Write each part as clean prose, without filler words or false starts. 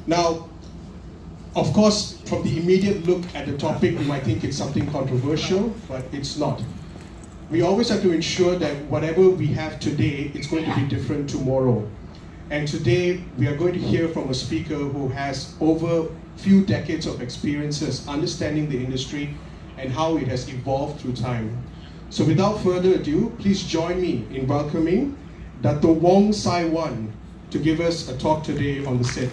Now, of course, from the immediate look at the topic, you might think it's something controversial, but it's not. We always have to ensure that whatever we have today, it's going to be different tomorrow. And today, we are going to hear from a speaker who has over a few decades of experiences understanding the industry and how it has evolved through time. So without further ado, please join me in welcoming Dato Wong to give us a talk today on the set.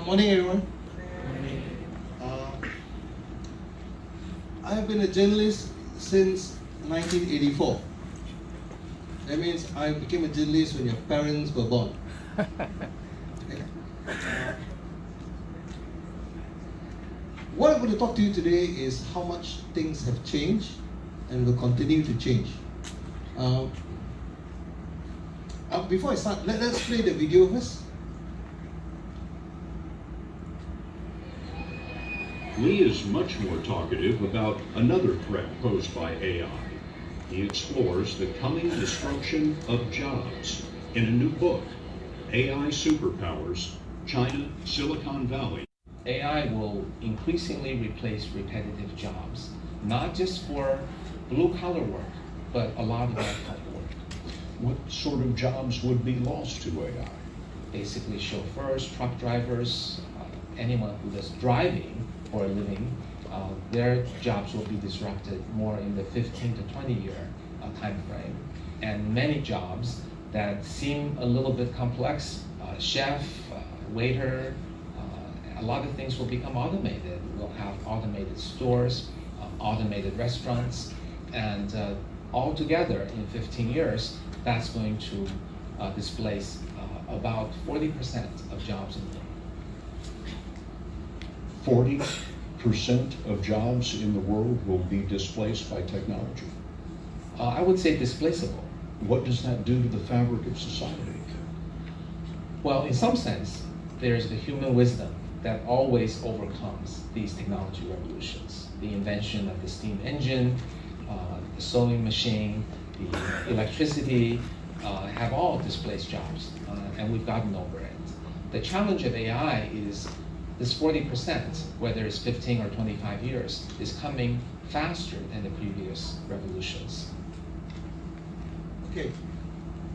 Morning, everyone. I have been a journalist since 1984. That means I became a journalist when your parents were born. What I'm going to talk to you today is how much things have changed and will continue to change. Before I start, let's play the video first. Lee is much more talkative about another threat posed by AI. He explores the coming destruction of jobs in a new book, AI Superpowers, China, Silicon Valley. AI will increasingly replace repetitive jobs, not just for blue-collar work, but a lot of white-collar work. What sort of jobs would be lost to AI? Basically chauffeurs, truck drivers, anyone who does driving for a living, their jobs will be disrupted more in the 15 to 20 year time frame. And many jobs that seem a little bit complex, chef, waiter, a lot of things will become automated. We'll have automated stores, automated restaurants, and altogether in 15 years, that's going to displace about 40% of jobs in the world. 40% of jobs in the world will be displaced by technology. I would say displaceable. What does that do to the fabric of society? Well, in some sense, there's the human wisdom that always overcomes these technology revolutions. The invention of the steam engine, the sewing machine, the electricity have all displaced jobs, and we've gotten over it. The challenge of AI is this 40%, whether it's 15 or 25 years, is coming faster than the previous revolutions. Okay,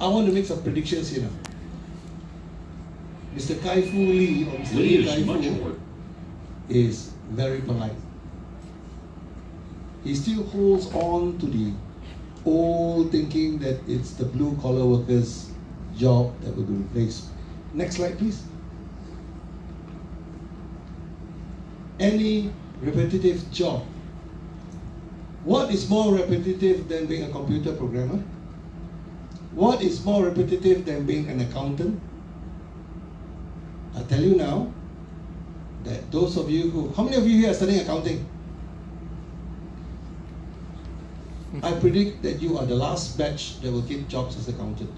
I want to make some predictions here now. Mr. Kai Fu Lee, or Mr. Lee Lee Kai is much Fu, more. is very polite. He still holds on to the old thinking that it's the blue-collar workers' job that will be replaced. Next slide, please. Any repetitive job. What is more repetitive than being a computer programmer? What is more repetitive than being an accountant? I'll tell you now that those of you who, how many of you here are studying accounting? I predict that you are the last batch that will get jobs as accountant.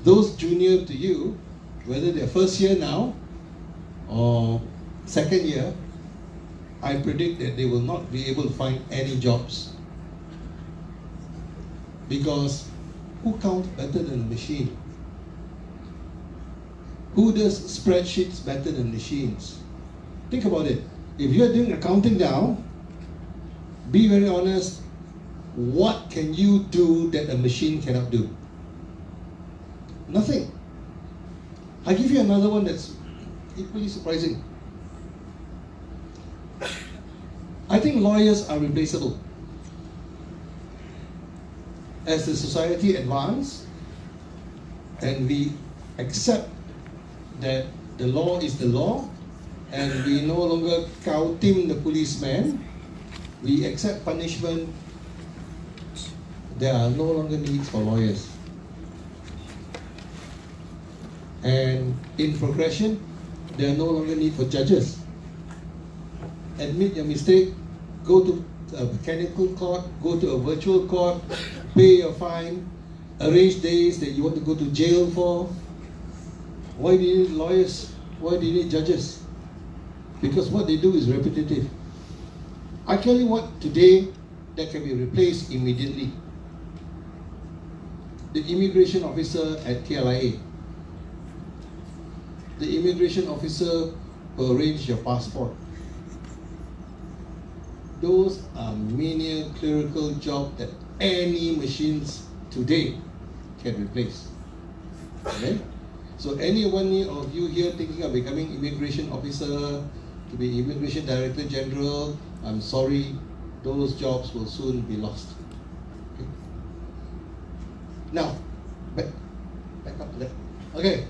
Those junior to you, whether they're first year now or second year, I predict that they will not be able to find any jobs. Because who counts better than a machine? Who does spreadsheets better than machines? Think about it. If you're doing accounting now, be very honest, what can you do that a machine cannot do? Nothing. I give you another one that's equally surprising. I think lawyers are replaceable. As the society advances and we accept that the law is the law and we no longer cow-team the policeman, we accept punishment, there are no longer needs for lawyers. And in progression, there are no longer need for judges. Admit your mistake, go to a mechanical court, go to a virtual court, pay your fine, arrange days that you want to go to jail for. Why do you need lawyers? Why do you need judges? Because what they do is repetitive. I tell you what, today, that can be replaced immediately. The immigration officer at KLIA, the immigration officer will arrange your passport. Those are menial clerical jobs that any machines today can replace. Okay? So any one of you here thinking of becoming immigration officer, to be immigration director general, I'm sorry, those jobs will soon be lost. Okay? Now, back up to that. Okay,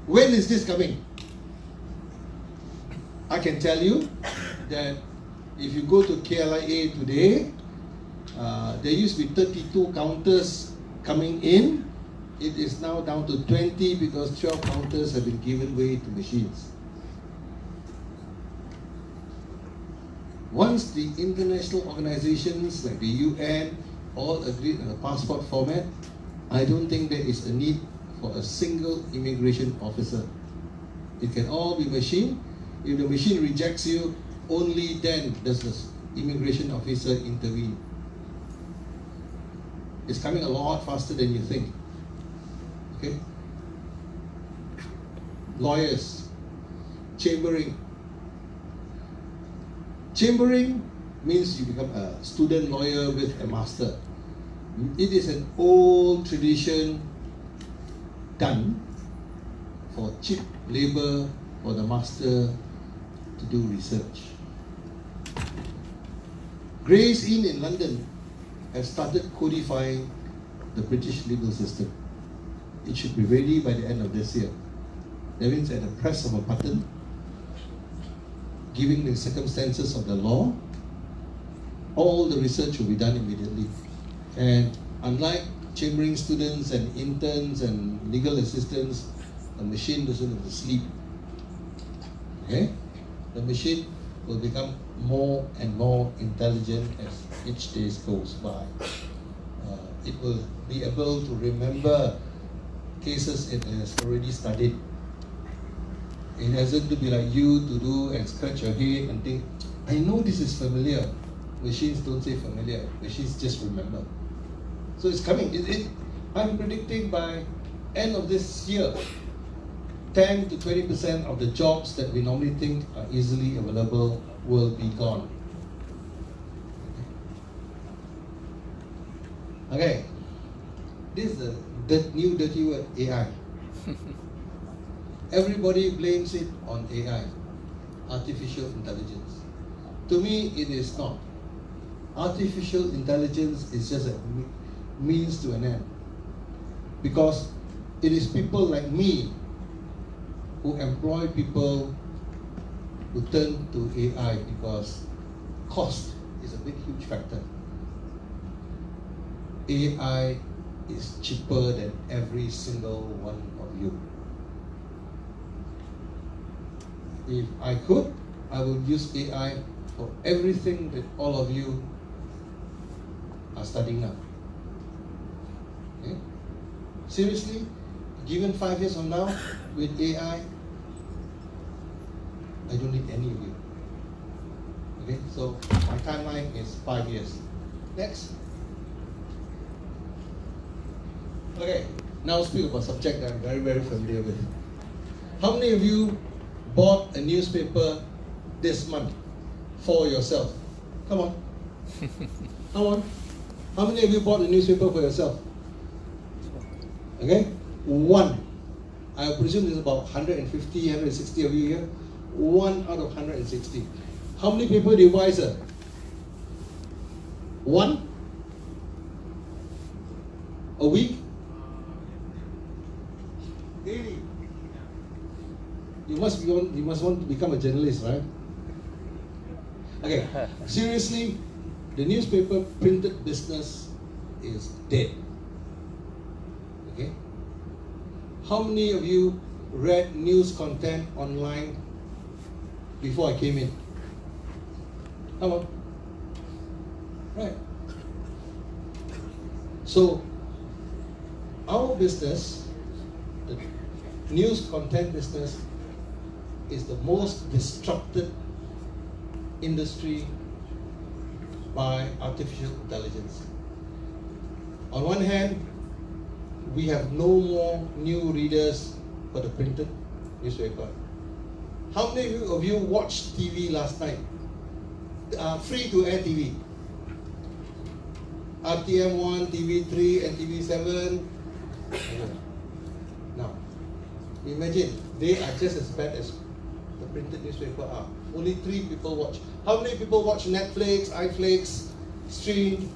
when is this coming? I can tell you that if you go to KLIA today, there used to be 32 counters coming in. It is now down to 20 because 12 counters have been given way to machines. Once the international organizations like the UN all agreed on a passport format, I don't think there is a need for a single immigration officer. It can all be machine. If the machine rejects you, only then does the immigration officer intervene. It's coming a lot faster than you think. Okay? Lawyers, chambering. Chambering means you become a student lawyer with a master. It is an old tradition done for cheap labor for the master to do research. Gray's Inn in London has started codifying the British legal system. It should be ready by the end of this year. That means at the press of a button, giving the circumstances of the law, all the research will be done immediately. And unlike chambering students and interns and legal assistants, the machine doesn't have to sleep. Okay? The machine will become more and more intelligent as each day goes by. It will be able to remember cases it has already studied. It hasn't to be like you to do and scratch your head and think, I know this is familiar. Machines don't say familiar. Machines just remember. So it's coming. I'm predicting by end of this year, 10 to 20% of the jobs that we normally think are easily available will be gone. Okay. This is the new dirty word, AI. Everybody blames it on AI, artificial intelligence. To me, it is not. Artificial intelligence is just a means to an end. Because it is people like me who employ people who turn to AI because cost is a big, huge factor. AI is cheaper than every single one of you. If I could, I would use AI for everything that all of you are studying now. Okay? Seriously, given 5 years from now, with AI, I don't need any of you. Okay, so my timeline is 5 years. Next. Okay, now speak about a subject that I'm very, very familiar with. How many of you bought a newspaper this month for yourself? Come on. Come on. How many of you bought a newspaper for yourself? Okay? One. I presume there's about 150, 160 of you here. 1 out of 160. How many people do you buy, sir? 1? A week? 80. You must want to become a journalist, right? Okay, seriously, the newspaper printed business is dead. Okay? How many of you read news content online before I came in? Come on. Right. So, our business, the news content business, is the most disrupted industry by artificial intelligence. On one hand, we have no more new readers for the printed newspaper. How many of you watched TV last night? Free-to-air TV. RTM1, TV3, and TV7. Now, imagine, they are just as bad as the printed newspaper are. Only 3 people watch. How many people watch Netflix, iFlix, Stream?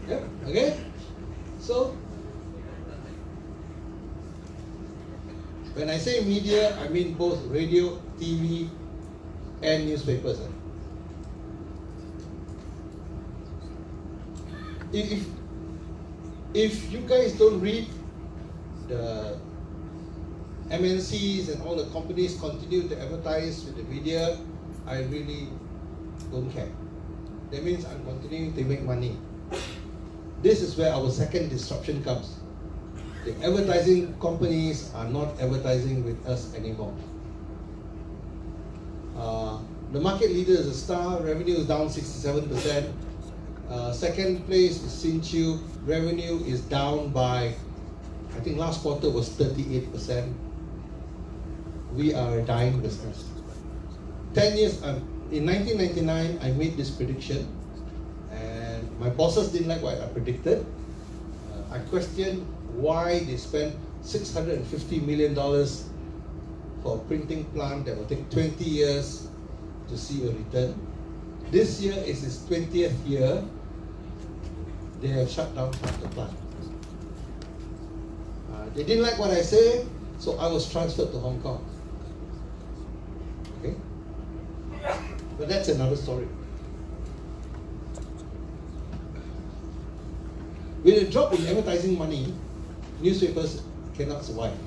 Yeah, okay? So, when I say media, I mean both radio, TV, and newspapers. If you guys don't read, the MNCs and all the companies continue to advertise with the media, I really don't care. That means I'm continuing to make money. This is where our second disruption comes. The advertising companies are not advertising with us anymore. The market leader is a Star, revenue is down 67%. Second place is Sinchu, revenue is down by, I think last quarter was 38%. We are a dying business. 10 years, in 1999, I made this prediction, and my bosses didn't like what I predicted. I questioned why they spent $650 million for a printing plant that will take 20 years to see a return. This year is its 20th year. They have shut down half the plant. They didn't like what I said, so I was transferred to Hong Kong. Okay? But that's another story. With a drop in advertising money, newspapers cannot survive.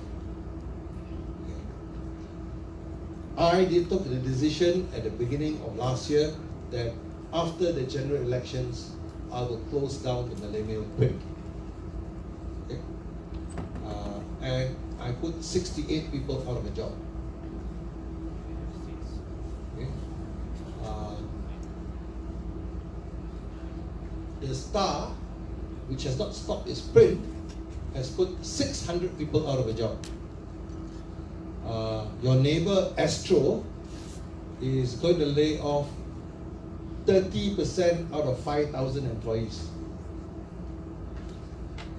I took the decision at the beginning of last year that after the general elections, I will close down the millennial print. Okay? And I put 68 people out of a job. Okay? The Star, which has not stopped its print, has put 600 people out of a job. Your neighbor Astro is going to lay off 30% out of 5,000 employees.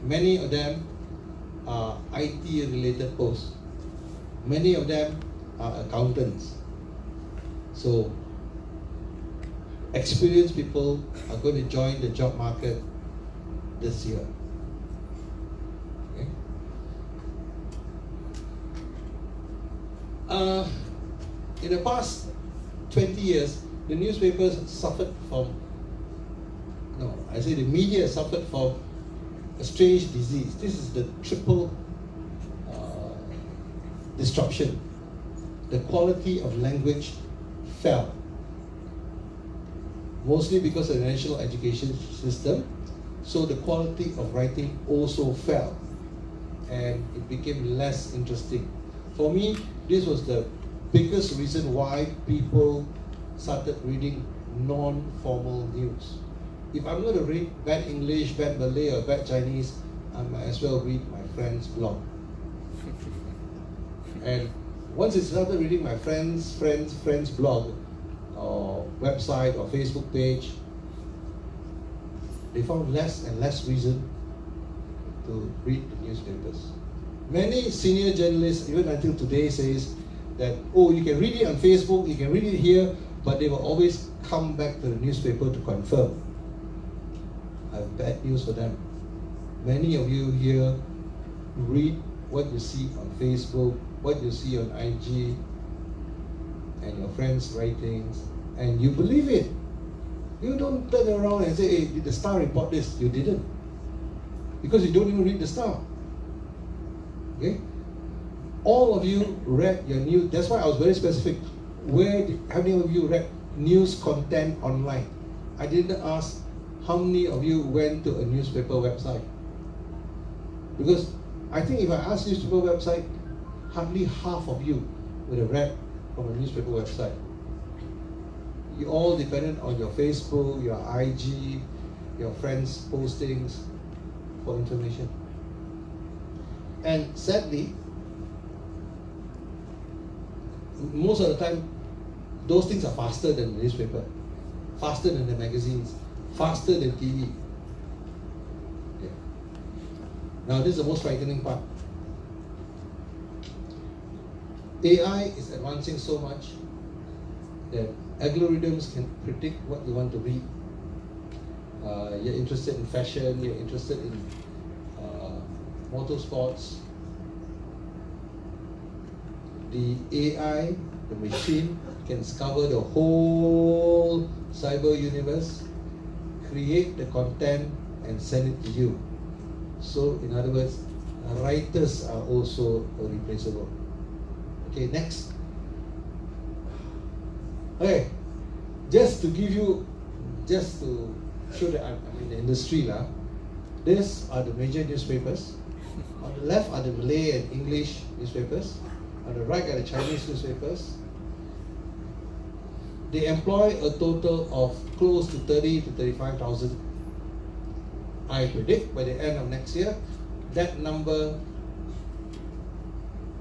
Many of them are IT related posts. Many of them are accountants. So experienced people are going to join the job market this year. In the past 20 years, the newspapers suffered from, the media suffered from a strange disease. This is the triple disruption. The quality of language fell, mostly because of the national education system. So the quality of writing also fell, and it became less interesting. For me, this was the biggest reason why people started reading non-formal news. If I'm going to read bad English, bad Malay, or bad Chinese, I might as well read my friend's blog. And once I started reading my friend's blog, or website, or Facebook page, they found less and less reason to read the newspapers. Many senior journalists, even until today, says that, oh, you can read it on Facebook, you can read it here, but they will always come back to the newspaper to confirm. I have bad news for them. Many of you here read what you see on Facebook, what you see on IG, and your friends' writings, and you believe it. You don't turn around and say, hey, did the Star report this? You didn't. Because you don't even read the Star. Okay? All of you read your news. That's why I was very specific. How many of you read news content online? I didn't ask how many of you went to a newspaper website. Because I think if I asked newspaper website, hardly half of you would have read from a newspaper website. you all dependent on your Facebook, your IG, your friends' postings for information. And sadly, most of the time, those things are faster than the newspaper, faster than the magazines, faster than TV. Okay. Now, this is the most frightening part. AI is advancing so much that algorithms can predict what you want to read. You're interested in fashion, you're interested in motorsports. The AI, the machine, can cover the whole cyber universe, create the content and send it to you. So, in other words, writers are also replaceable. Okay, next. Okay, just to show that I'm in the industry lah. These are the major newspapers. On the left are the Malay and English newspapers. On the right are the Chinese newspapers. They employ a total of close to 30 to 35,000. I predict by the end of next year, that number,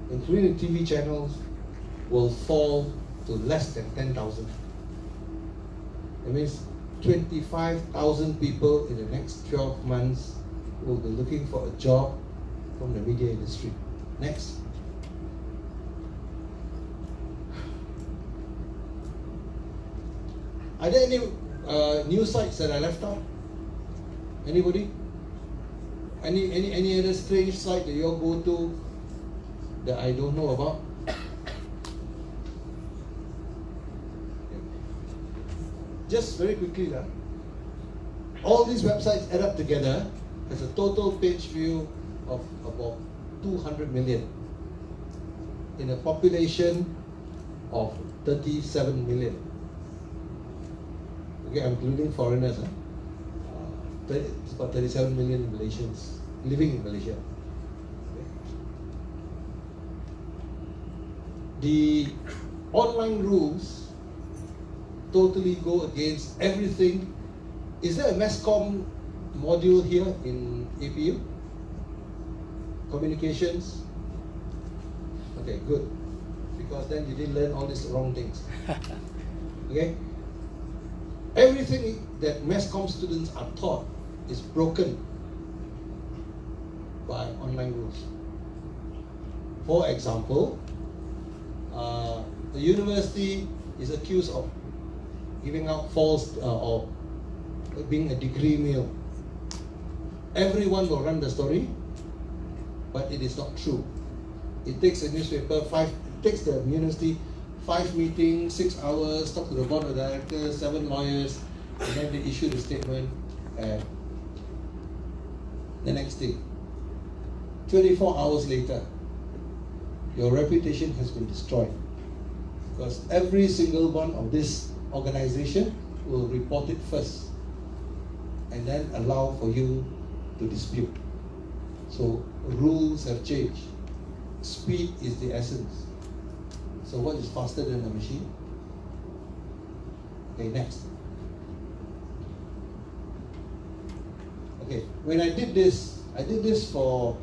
including TV channels, will fall to less than 10,000. That means 25,000 people in the next 12 months will be looking for a job from the media industry. Next. Are there any news sites that I left out? Anybody? Any other strange site that you all go to that I don't know about? Just very quickly, all these websites add up together has a total page view of about 200 million in a population of 37 million. Okay, I'm including foreigners. It's about 37 million Malaysians living in Malaysia. Okay. The online rules totally go against everything. Is there a mass comm module here in APU? Communications? Okay, good. Because then you didn't learn all these wrong things. Okay? Everything that mass comm students are taught is broken by online rules. For example, the university is accused of giving out false or being a degree mill. Everyone will run the story, but it is not true. It takes a newspaper it takes the university 5 meetings, 6 hours, talk to the board of directors, 7 lawyers, and then they issue the statement and the next day. 24 hours later, your reputation has been destroyed because every single one of this organization will report it first and then allow for you to dispute. So rules have changed. Speed is the essence. So what is faster than a machine? Okay, next. Okay, when I did this for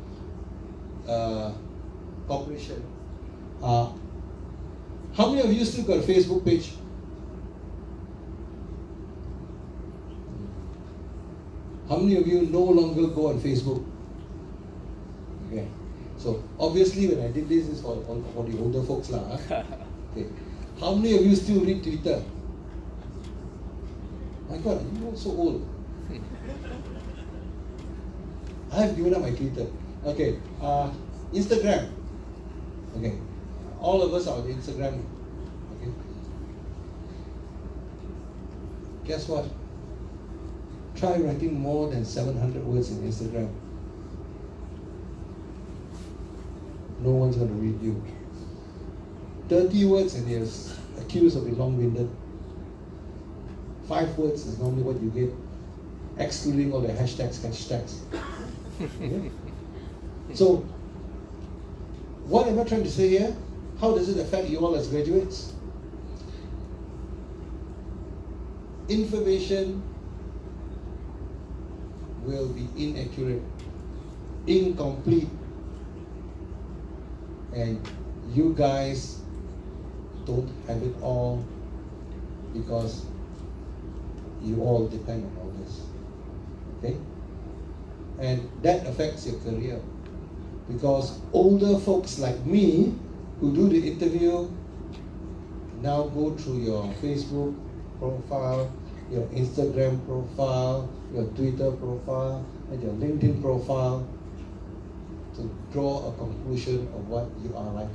corporation. How many of you still got a Facebook page? How many of you no longer go on Facebook? Okay. So obviously when I did this is for the older folks lah. Okay. How many of you still read Twitter? My God, you're so old. I have given up my Twitter. Okay. Instagram. Okay. All of us are on Instagram. Okay. Guess what? Try writing more than 700 words in Instagram. No one's going to read you. 30 words and you're accused of being long-winded. 5 words is normally what you get, excluding all the hashtags. Okay? So, what am I trying to say here? How does it affect you all as graduates? information will be inaccurate, incomplete, and you guys don't have it all because you all depend on all this. Okay? And that affects your career because older folks like me who do the interview now go through your Facebook profile, your Instagram profile, your Twitter profile, and your LinkedIn profile to draw a conclusion of what you are like.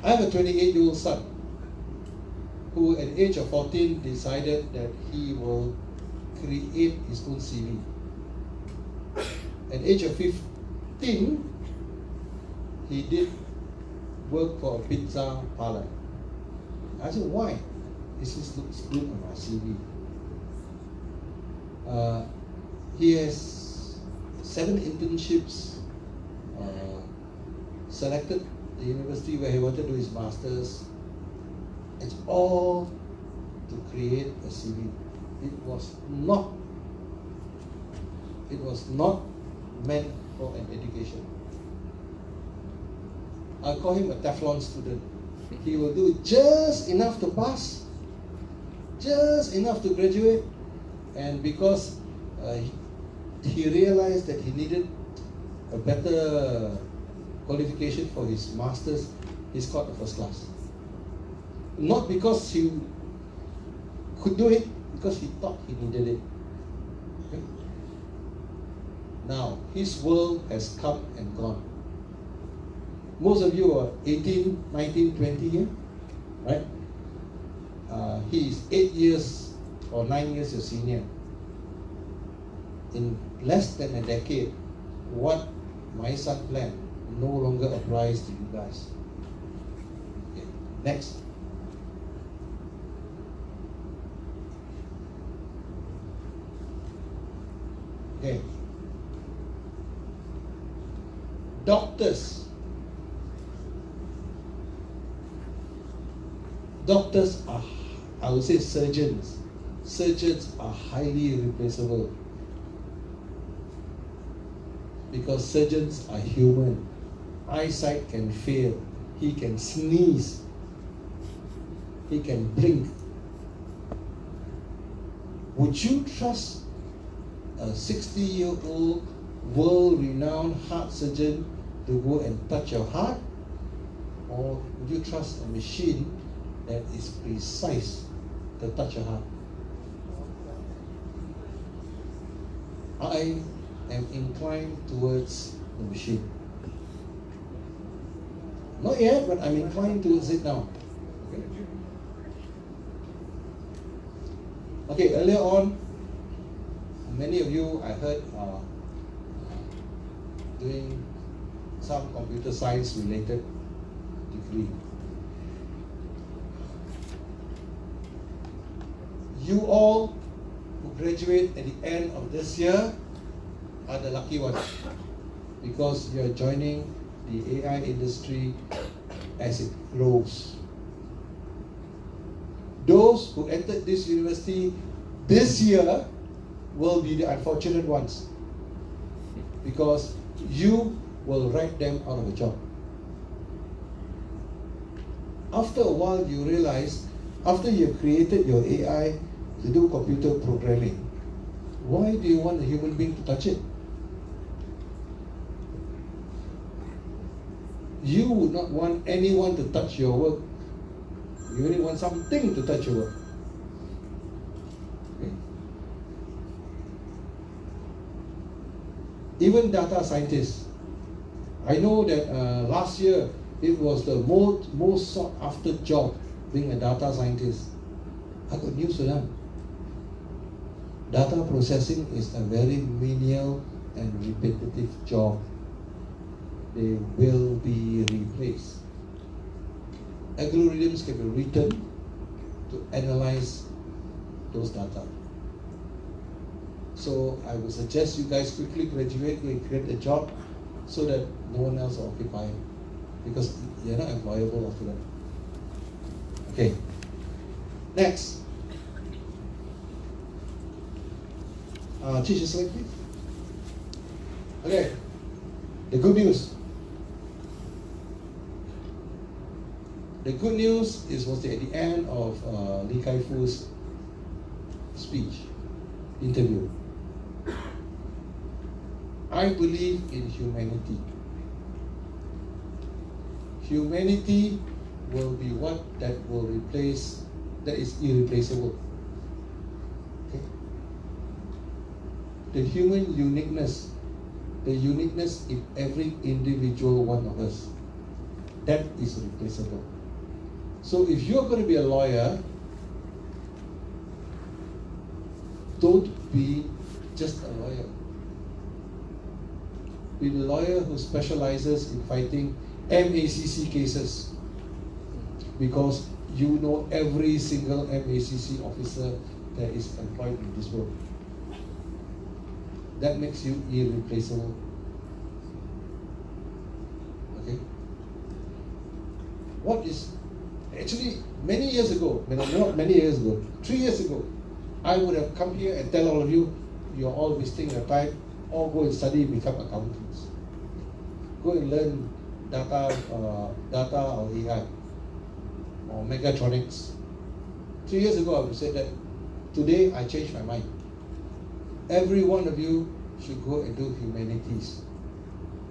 I have a 28-year-old son who at the age of 14 decided that he will create his own CV. At the age of 15, he did work for a pizza parlor. I said, why? This looks good on my CV. He has 7 internships, selected the university where he wanted to do his master's. It's all to create a CV. It was not meant for an education. I'll call him a Teflon student. He will do just enough to pass, just enough to graduate, and because he realized that he needed a better qualification for his master's, he scored the first class. Not because he could do it, because he thought he needed it. Okay? Now, his world has come and gone. Most of you are 18, 19, 20 here, right? He is 8 years or 9 years your senior. In less than a decade, what my son planned no longer applies to you guys. Okay. Next. Okay. Doctors. Doctors are, I would say surgeons. Surgeons are highly replaceable. Because surgeons are human. Eyesight can fail. He can sneeze. He can blink. Would you trust a 60-year-old world-renowned heart surgeon to go and touch your heart? Or would you trust a machine that is precise to touch your heart? I am inclined towards the machine. Not yet, but I'm inclined towards it now. Okay, earlier on, many of you I heard are doing some computer science related degree. You all who graduate at the end of this year are the lucky ones because you are joining the AI industry as it grows. Those who entered this university this year will be the unfortunate ones because you will write them out of a job. After a while you realize, after you've created your AI to do computer programming, why do you want a human being to touch it? You would not want anyone to touch your work. You only want something to touch your work. Okay? Even data scientists. I know that last year it was the most sought after job being a data scientist. I got news for them. Data processing is a very menial and repetitive job. They will be replaced. Algorithms can be written to analyze those data. So I would suggest you guys quickly graduate and create a job so that no one else will occupy it. because you're not employable after that. Okay. Next. Change the slide, please. Okay. The good news. The good news was at the end of Lee Kai-Fu's speech, interview. I believe in humanity. Humanity will be what that will replace, that is irreplaceable. Okay? The human uniqueness, the uniqueness in every individual one of us, that is replaceable. So if you're going to be a lawyer, don't be just a lawyer. Be a lawyer who specializes in fighting MACC cases, because you know every single MACC officer that is employed in this world. That makes you irreplaceable. Okay? What is, actually many years ago, not many years ago, 3 years ago, I would have come here and tell all of you, you're all wasting your time, or go and study and become accountants. Go and learn data or AI or mechatronics. 3 years ago I would have said that. Today I changed my mind. Every one of you should go and do humanities.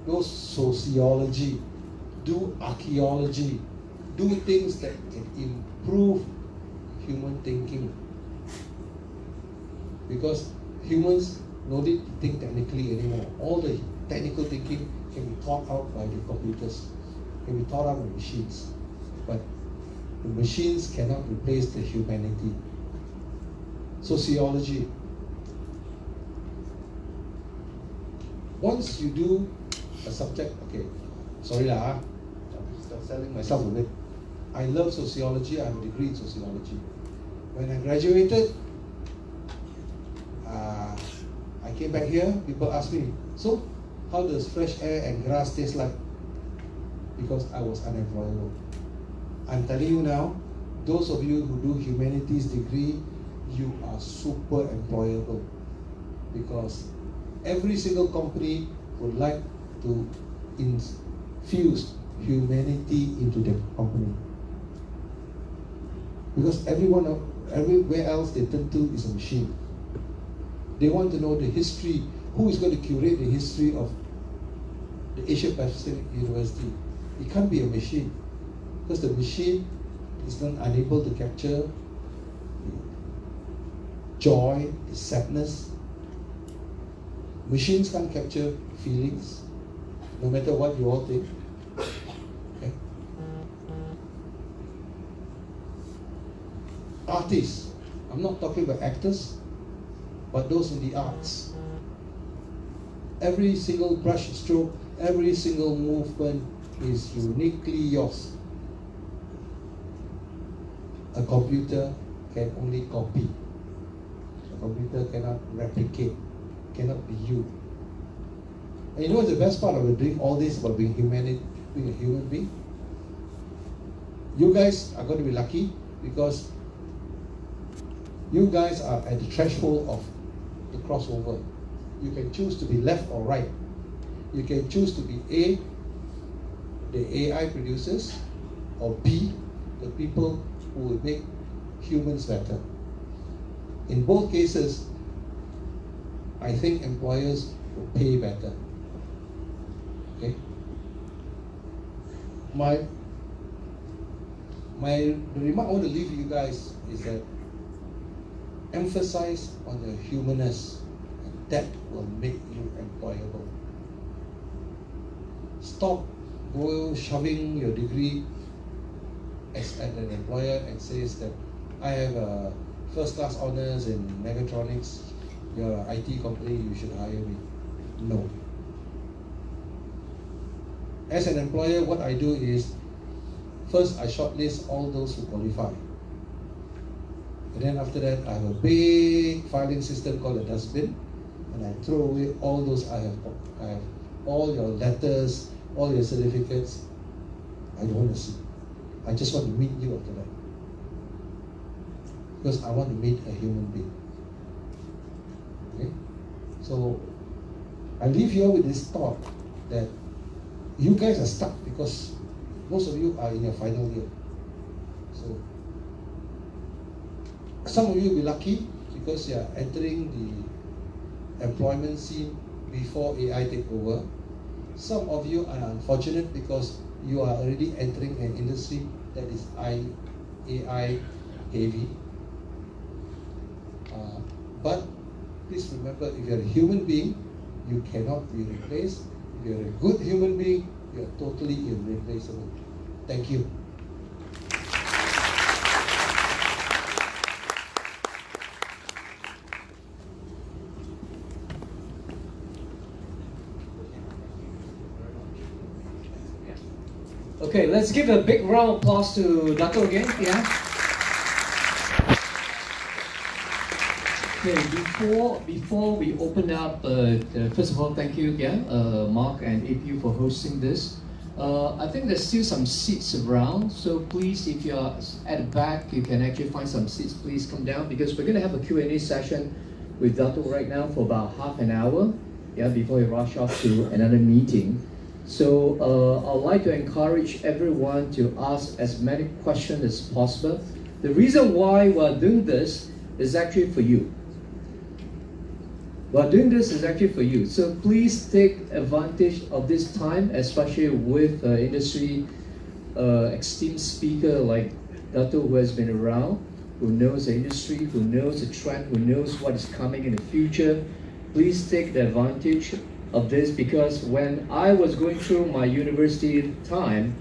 Do sociology, do archaeology, do things that can improve human thinking. Because humans no need to think technically anymore. All the technical thinking can be taught out by the computers, can be taught out by machines. But the machines cannot replace the humanity. Sociology. Once you do a subject, okay, sorry lah, I'm selling myself a bit. I love sociology, I have a degree in sociology. When I graduated, I came back here, people asked me, so how does fresh air and grass taste like? Because I was unemployable. I'm telling you now, those of you who do humanities degree, you are super employable, because every single company would like to infuse humanity into the company. Because everywhere else they turn to is a machine. They want to know the history. Who is going to curate the history of the Asia Pacific University? It can't be a machine, because the machine is not unable to capture the joy, the sadness. Machines can't capture feelings, no matter what you all think. Okay? Artists. I'm not talking about actors, but those in the arts. Every single brush stroke, every single movement is uniquely yours. A computer can only copy. A computer cannot replicate, cannot be you. And you know what's the best part of doing all this about being a human being? You guys are going to be lucky, because you guys are at the threshold of the crossover. You can choose to be left or right. You can choose to be A, the AI producers, or B, the people who will make humans better. In both cases, I think employers will pay better. Okay? The remark I want to leave you guys is that emphasize on your humanness, and that will make you employable. Stop shoving your degree as an employer and says that I have a first-class honors in mechatronics, you're an IT company, you should hire me. No. As an employer, what I do is, first I shortlist all those who qualify. And then after that, I have a big filing system called a dustbin, and I throw away all those I have all your letters, all your certificates, I don't want to see. I just want to meet you after that. Because I want to meet a human being. Okay? So I leave you all with this thought that you guys are stuck because most of you are in your final year. So some of you will be lucky because you are entering the employment scene before AI take over. Some of you are unfortunate because you are already entering an industry that is AI heavy. But please remember, if you're a human being, you cannot be replaced. If you're a good human being, you're totally irreplaceable. Thank you. Okay, let's give a big round of applause to Dato again. Yeah. Okay, before we open up, first of all, thank you again, Mark and APU for hosting this. I think there's still some seats around, so please, if you're at the back, you can actually find some seats. Please come down because we're going to have a Q&A session with Dato right now for about half an hour, yeah, before we rush off to another meeting. So I'd like to encourage everyone to ask as many questions as possible. The reason why we're doing this is actually for you. We're doing this is actually for you. So please take advantage of this time, especially with industry esteemed speaker like Dato, who has been around, who knows the industry, who knows the trend, who knows what is coming in the future. Please take the advantage of this, because when I was going through my university time,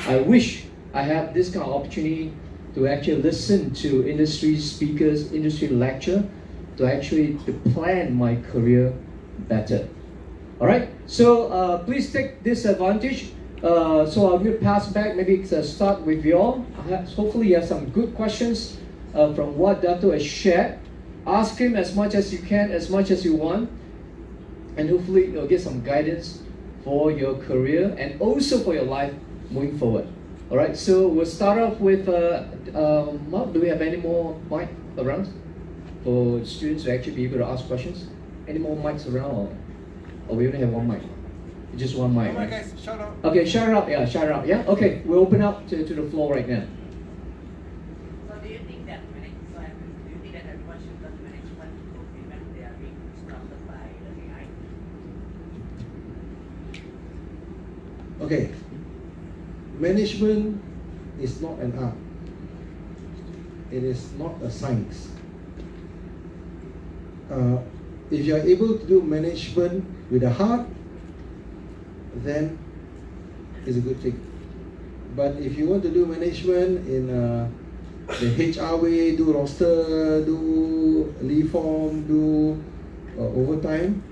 I wish I had this kind of opportunity to actually listen to industry speakers, industry lecture, to actually plan my career better. All right, so please take this advantage. So I'll pass back, maybe start with you all. Hopefully you have some good questions from what Dato has shared. Ask him as much as you can, as much as you want. And hopefully you'll get some guidance for your career and also for your life moving forward. All right, so we'll start off with, Mark, do we have any more mic around for students to actually be able to ask questions? Any more mics around, or we only have one mic? Just one mic. All right, guys, shout out. Okay, shout out, yeah, shout out, yeah. Okay, we'll open up to the floor right now. So do you think that everyone should learn management when they are being instructed by the AI? Okay, management is not an art. It is not a science. If you are able to do management with a heart, then it's a good thing. But if you want to do management in the HR way, do roster, do leave form, do overtime,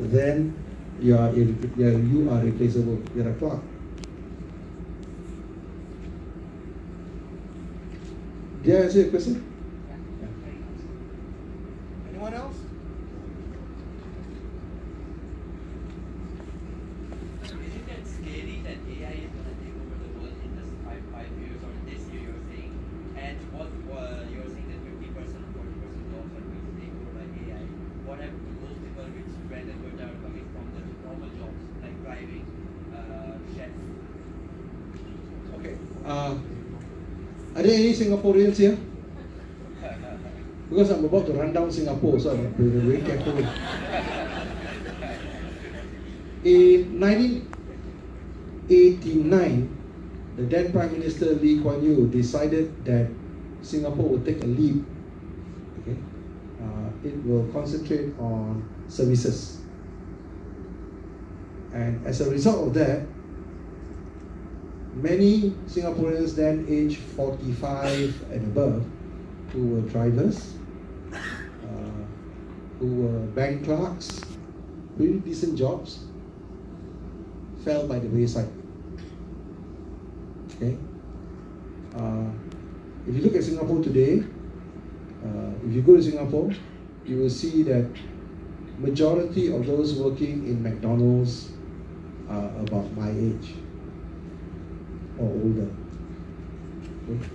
then you are replaceable. You're a clerk. Did I answer your question? Anyone else? So isn't that scary that AI is going to take over the world in just five years, or this year you're saying? And what you're saying that 50% or 40% jobs are going to take over by AI. What happened to those people which bread and butter are coming from the normal jobs like driving, chefs? Okay. Are there any Singaporeans here? Because I'm about to run down Singapore, so I'm very careful. In 1989, the then Prime Minister Lee Kuan Yew decided that Singapore will take a leap. Okay, it will concentrate on services, and as a result of that, many Singaporeans then aged 45 and above, who were drivers, who were bank clerks, really decent jobs, fell by the wayside. Okay. If you look at Singapore today, if you go to Singapore, you will see that majority of those working in McDonald's are about my age. or older. Okay.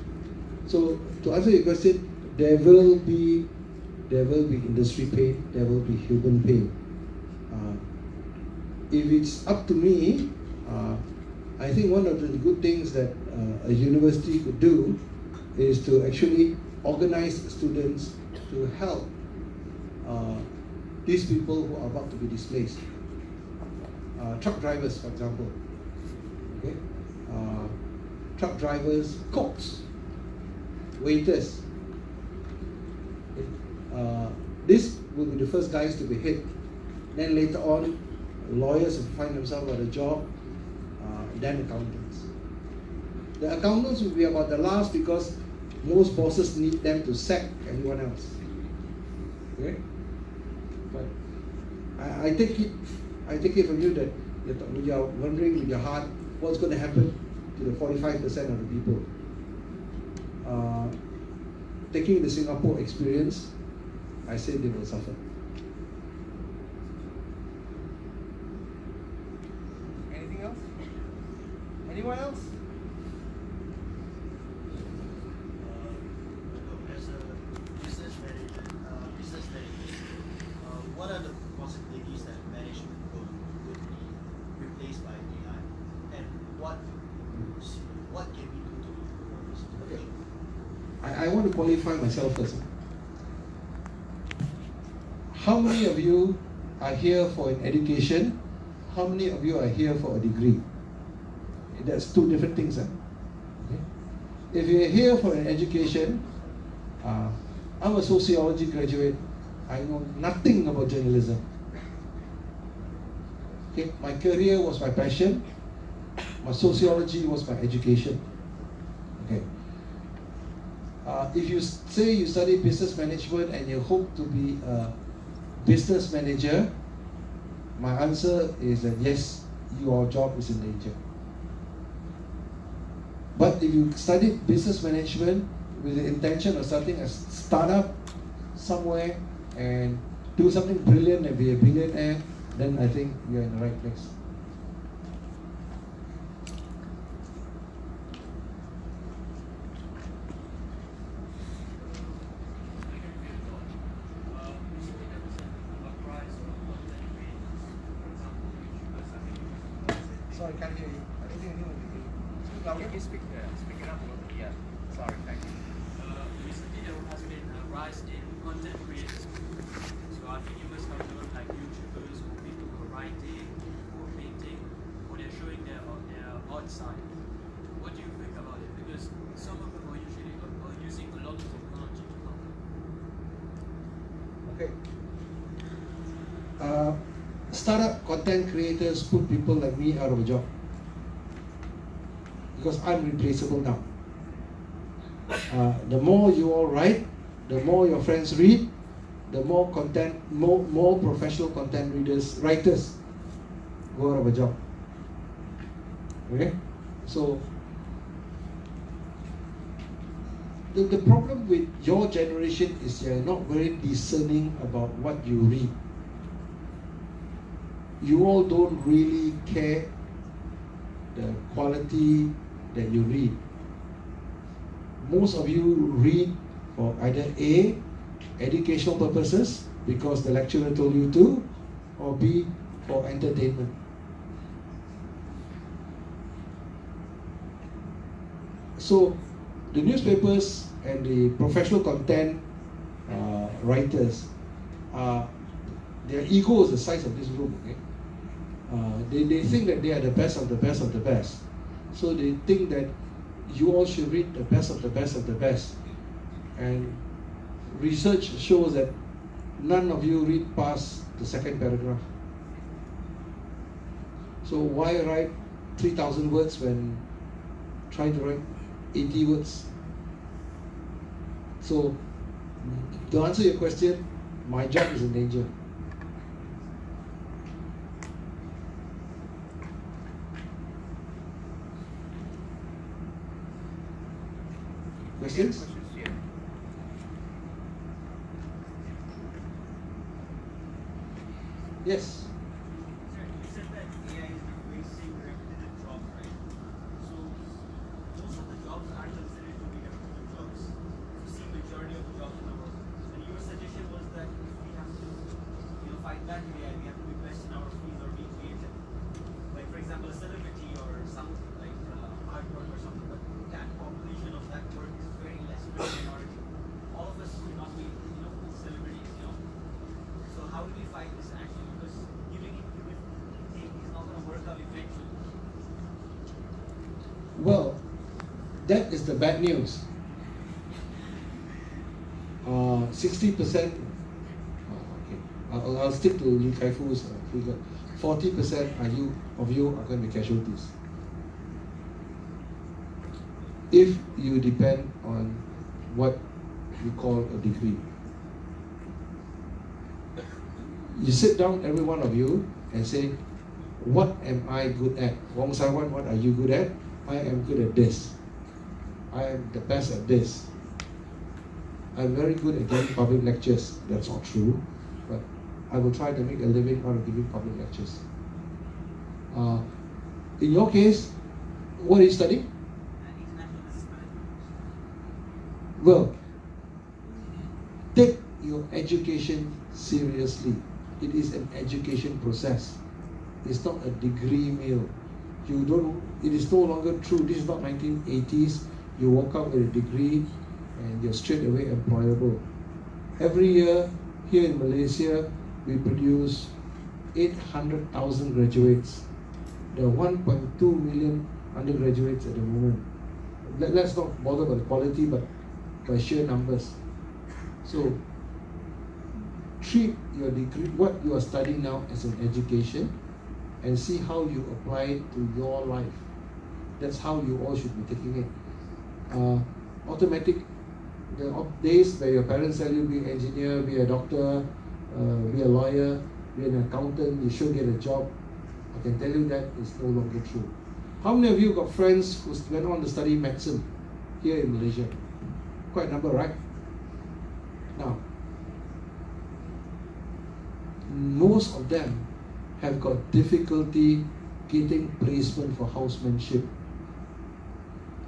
So to answer your question, there will be industry pain, there will be human pain. If it's up to me, I think one of the good things that a university could do is to actually organize students to help these people who are about to be displaced. Truck drivers, for example. Okay? Truck drivers, cooks, waiters. Okay? This will be the first guys to be hit. Then later on, lawyers will find themselves at a job, then accountants. The accountants will be about the last because most bosses need them to sack everyone else. Okay? But I take it from you that you are wondering with your heart what's going to happen to the 45% of the people. Taking the Singapore experience, I say they will suffer. Anything else? Anyone else? As a business manager, what are the possibilities that management could be replaced by AI, and what can we do to improve this? Okay. I want to qualify myself first. How many of you are here for an education? How many of you are here for a degree? That's two different things. Okay. If you're here for an education, I'm a sociology graduate. I know nothing about journalism. Okay. My career was my passion. My sociology was my education. Okay. If you say you study business management and you hope to be a business manager, my answer is that yes, your job is in danger. But if you studied business management with the intention of starting a startup somewhere and do something brilliant and be a billionaire, then I think you're in the right place. Sorry, can't hear you. I don't think anyone can hear you. Speak louder. Can you speak it up a little bit? Yeah. Sorry, thank you. Recently there has been a rise in content creators. So I think you must have known like YouTubers or people who are writing or painting or they're showing their art side. What do you think about it? Because some of them are usually using a lot of technology to help them. Okay. Startup content creators put people like me out of a job because I'm replaceable now. The more you all write, the more your friends read, the more content, more professional content writers go out of a job. Okay, so the problem with your generation is you're not very discerning about what you read. You all don't really care the quality that you read. Most of you read for either A, educational purposes because the lecturer told you to, or B, for entertainment. So the newspapers and the professional content writers, their ego is the size of this room. Okay? They think that they are the best of the best of the best. So they think that you all should read the best of the best of the best. And research shows that none of you read past the second paragraph. So why write 3,000 words when trying to write 80 words? So to answer your question, my job is in danger. Questions? Yeah. Yes. You said that AI is replacing repetitive jobs, right? So That is the bad news. 60%. I'll stick to Lee Kai-Fu's figure. 40% of you are going to be casualties. If you depend on what you call a degree. You sit down, every one of you, and say, what am I good at? Wong Sai-wan, what are you good at? I am good at this. I am the best at this. I'm very good at giving public lectures. That's not true, but I will try to make a living out of giving public lectures. In your case, what are you studying? Well, take your education seriously. It is an education process. It's not a degree mill. It is no longer true. This is not 1980s. You walk out with a degree and you're straight away employable. Every year here in Malaysia, we produce 800,000 graduates. There are 1.2 million undergraduates at the moment. Let's not bother about the quality, but by sheer numbers. So treat your degree, what you are studying now, as an education, and see how you apply it to your life. That's how you all should be taking it. Automatic, the days where your parents tell you be an engineer, be a doctor, be a lawyer, be an accountant, you should get a job. I can tell you that is no longer true. How many of you got friends who went on to study medicine here in Malaysia? Quite a number, right? Now, most of them have got difficulty getting placement for housemanship.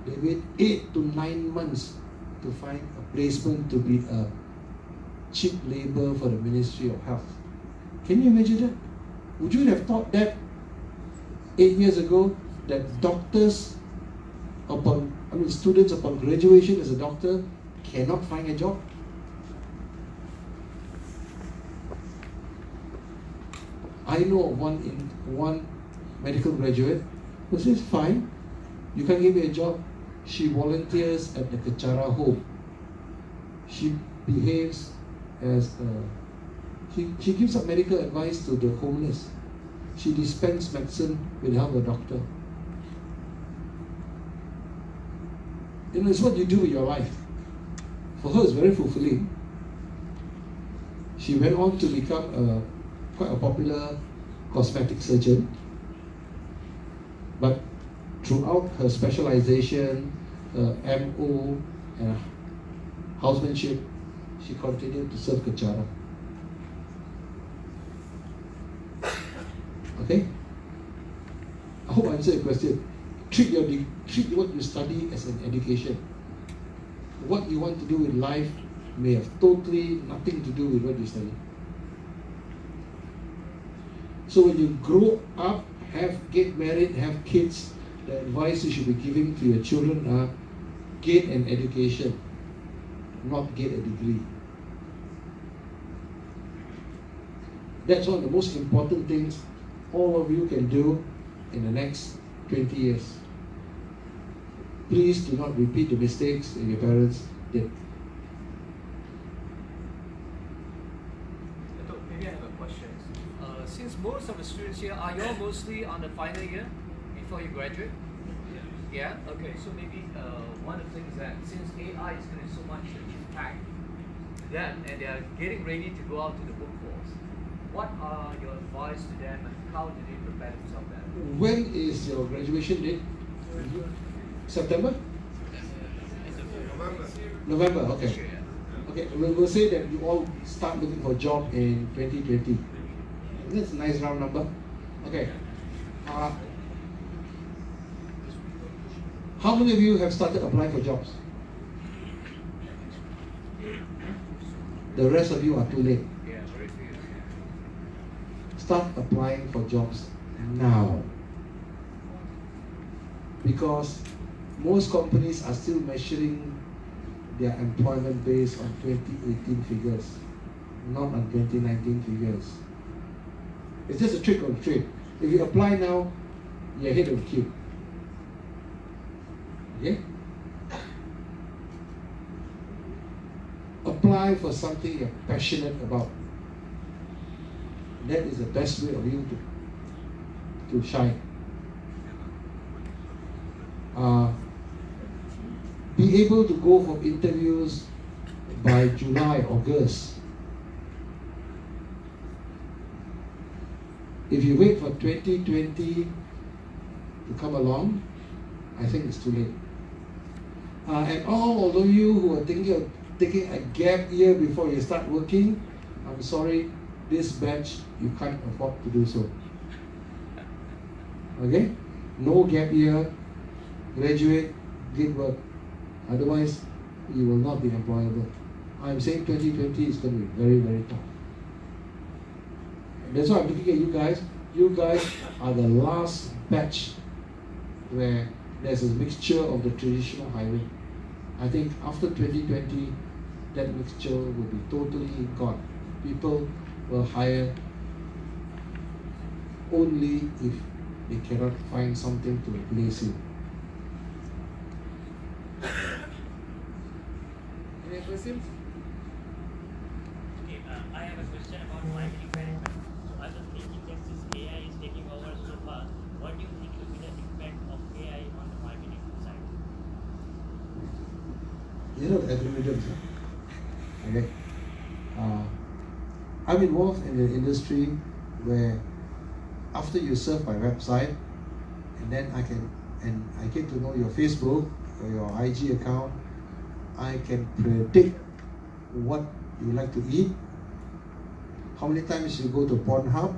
They wait 8 to 9 months to find a placement to be a cheap labor for the Ministry of Health. Can you imagine that? Would you have thought that 8 years ago, that students upon graduation as a doctor cannot find a job? I know of one medical graduate who says, fine, you can't give me a job. She volunteers at the Kechara home. She behaves as she gives up medical advice to the homeless. She dispenses medicine with the help of a doctor. It's what you do with your life. For her, it's very fulfilling. She went on to become quite a popular cosmetic surgeon. But throughout her specialization, MO, and housemanship, she continued to serve Kechara. Okay? I hope I answered your question. Treat what you study as an education. What you want to do with life may have totally nothing to do with what you study. So when you grow up, get married, have kids, the advice you should be giving to your children are get an education, not get a degree. That's one of the most important things all of you can do in the next 20 years. Please do not repeat the mistakes that your parents did. Dato, maybe I have a question. Since most of the students here, are you all mostly on the final year before you graduate? Yeah? Okay, so maybe one of the things that since AI is going to so much impact them and they are getting ready to go out to the workforce, what are your advice to them and how do they prepare themselves better? When is your graduation date? September? November, okay. Okay, we'll say that you all start looking for a job in 2020. That's a nice round number. Okay. How many of you have started applying for jobs? The rest of you are too late. Start applying for jobs now. Because most companies are still measuring their employment based on 2018 figures, not on 2019 figures. It's just a trick or treat. If you apply now, you're ahead of the queue. Okay? apply for something you're passionate about. That is the best way of you to shine. Be able to go for interviews by July, August. If you wait for 2020 to come along, I think it's too late. And all of you who are thinking of taking a gap year before you start working, I'm sorry, this batch, you can't afford to do so. Okay? No gap year, graduate, get work. Otherwise, you will not be employable. I'm saying 2020 is going to be very, very tough. And that's why I'm looking at you guys. You guys are the last batch where there's a mixture of the traditional hiring. I think after 2020, that mixture will be totally gone. People will hire only if they cannot find something to replace you. Any questions? Okay, I have a question about marketing management. So I was thinking that since AI is taking over so fast, what do you think will be the impact of AI on the marketing side? You know algorithms, huh? Okay. I'm involved in the industry where after you surf my website, and then I get to know your Facebook or your IG account, I can predict what you like to eat, how many times you go to Pornhub,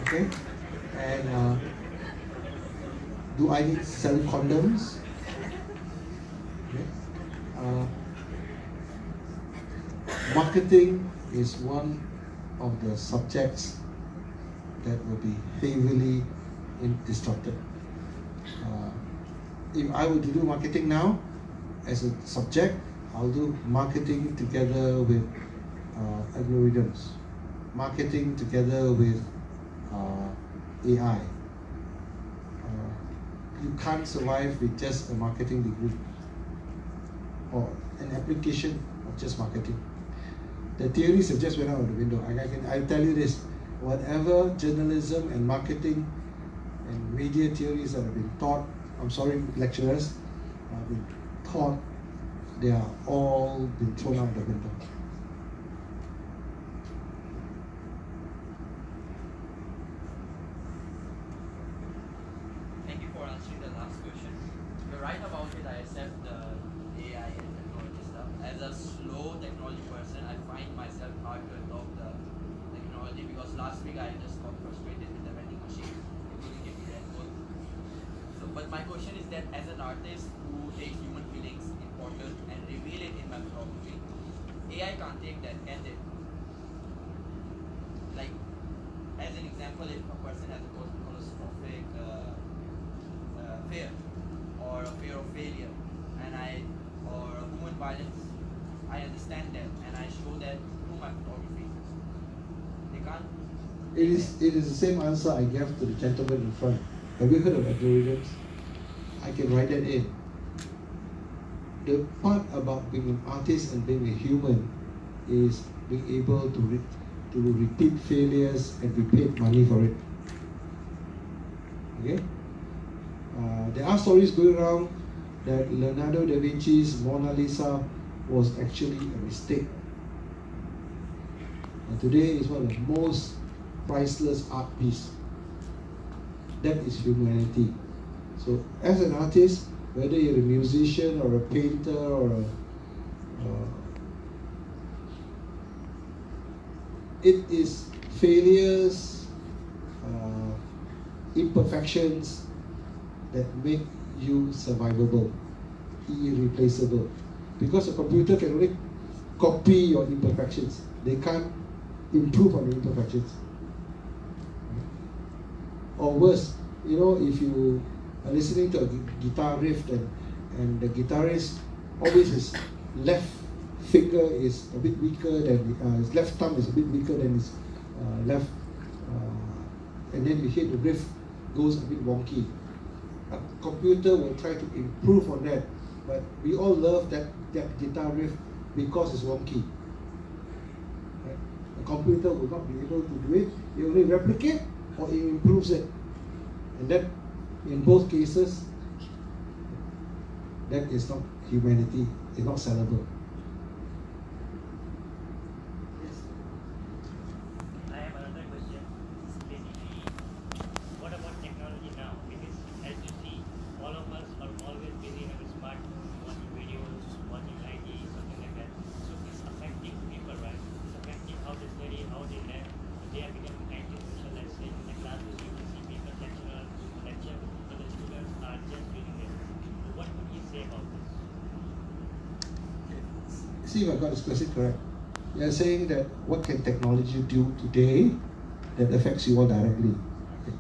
okay, and do I need to sell condoms? Okay. Marketing is one of the subjects that will be heavily disrupted. If I were to do marketing now as a subject, I'll do marketing together with algorithms, marketing together with AI. You can't survive with just a marketing degree or an application of just marketing. The theories have just went out of the window. I tell you this, whatever journalism and marketing and media theories that have been taught, I'm sorry, lecturers, have been taught, they are all been thrown out the window. Thank you for answering the last question. You're right about it. I accept the AI and technology stuff. As a slow technology person, I find myself hard to adopt the technology because last week I just got frustrated with the vending machine. It wouldn't give me Red Bull. So, but my question is that as an artist who takes human feelings important and reveal it in my photography, AI can't take that, can it? Like, as an example, if a person has a catastrophic fear or a fear of failure, or human violence, I understand that and I show that through my photography. They can't. It is the same answer I gave to the gentleman in front. Have you heard of algorithms? I can write that in. The part about being an artist and being a human is being able to repeat failures and be paid money for it. Okay? There are stories going around that Leonardo da Vinci's Mona Lisa was actually a mistake. And today is one of the most priceless art pieces. That is humanity. So as an artist, whether you're a musician or a painter or it is failures, imperfections that make you survivable, irreplaceable. Because a computer can only copy your imperfections. They can't improve on the imperfections. Or worse, if you are listening to a guitar riff and the guitarist always his left finger is a bit weaker than his left thumb is a bit weaker than his left, and then you hear the riff goes a bit wonky. A computer will try to improve on that, but we all love that guitar riff because it's wonky. Right? A computer will not be able to do it. It only replicate or it improves it. And that, in both cases, that is not humanity. It's not sellable. I have another question. Basically, what about technology now? Because as you see, all of us are always busy in our smartphone, watching videos, watching IT, something like that. So it's affecting people, right? It's affecting how they study, how they learn. They are becoming antisocial. Let's say in the classes, you will see people lecture, but the students are just reading it. So what would you say about this? See if I got this question correct. You're saying that what can technology do today that affects you all directly? Okay.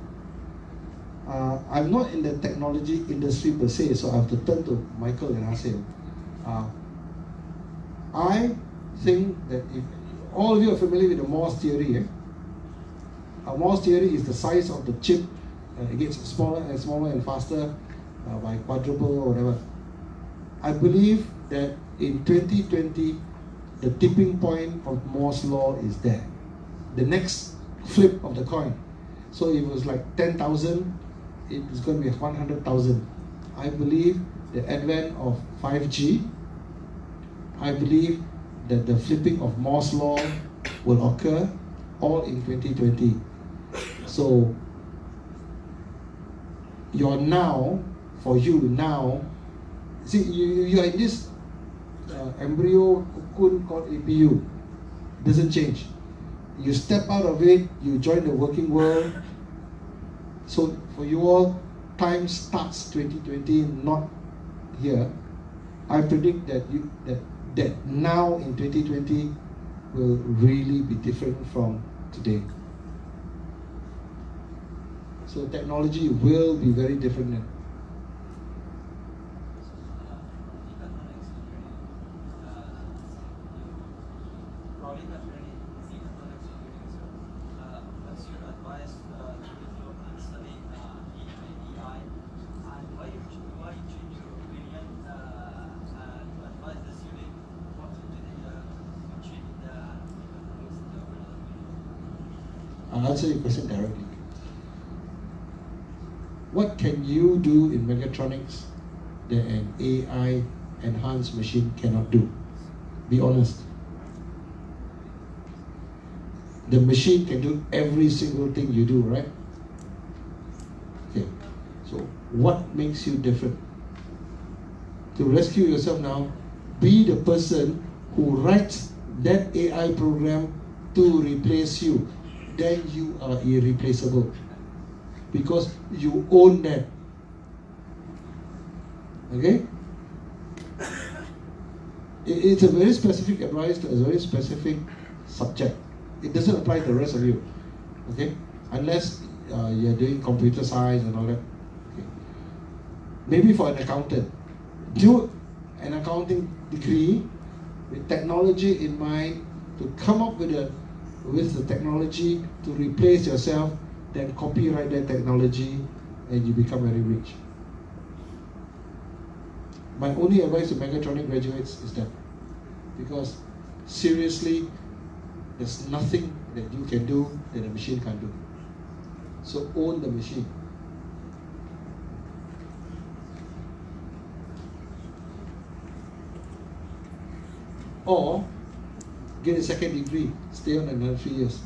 I'm not in the technology industry per se, so I have to turn to Michael and ask him. I think that if all of you are familiar with the Moore's theory, Moore's theory is the size of the chip. It gets smaller and smaller and faster by quadruple or whatever. I believe that in 2020, the tipping point of Moore's law is there. The next flip of the coin. So it was like 10,000, it is going to be 100,000. I believe the advent of 5G, I believe that the flipping of Moore's law will occur all in 2020. So you're now, for you now, see, you are in this embryo cocoon called APU. It doesn't change. You step out of it, you join the working world. So for you all, time starts 2020, not here. I predict that that now in 2020 will really be different from today. So technology will be very different then. What's your advice to people studying AI, and why you change your opinion to advise the student what to do change the I'll answer your question directly. What can you do in mechatronics that an AI enhanced machine cannot do? Be honest. The machine can do every single thing you do, right? Okay. So what makes you different? To rescue yourself now, be the person who writes that AI program to replace you. Then you are irreplaceable. Because you own that. Okay? It's a very specific advice to a very specific subject. It doesn't apply to the rest of you. Okay? Unless you're doing computer science and all that. Okay. Maybe for an accountant, do an accounting degree with technology in mind to come up with the technology to replace yourself, then copyright that technology and you become very rich. My only advice to mechatronic graduates is that, because seriously, there's nothing that you can do that a machine can't do. So own the machine. Or get a second degree, stay on another 3 years.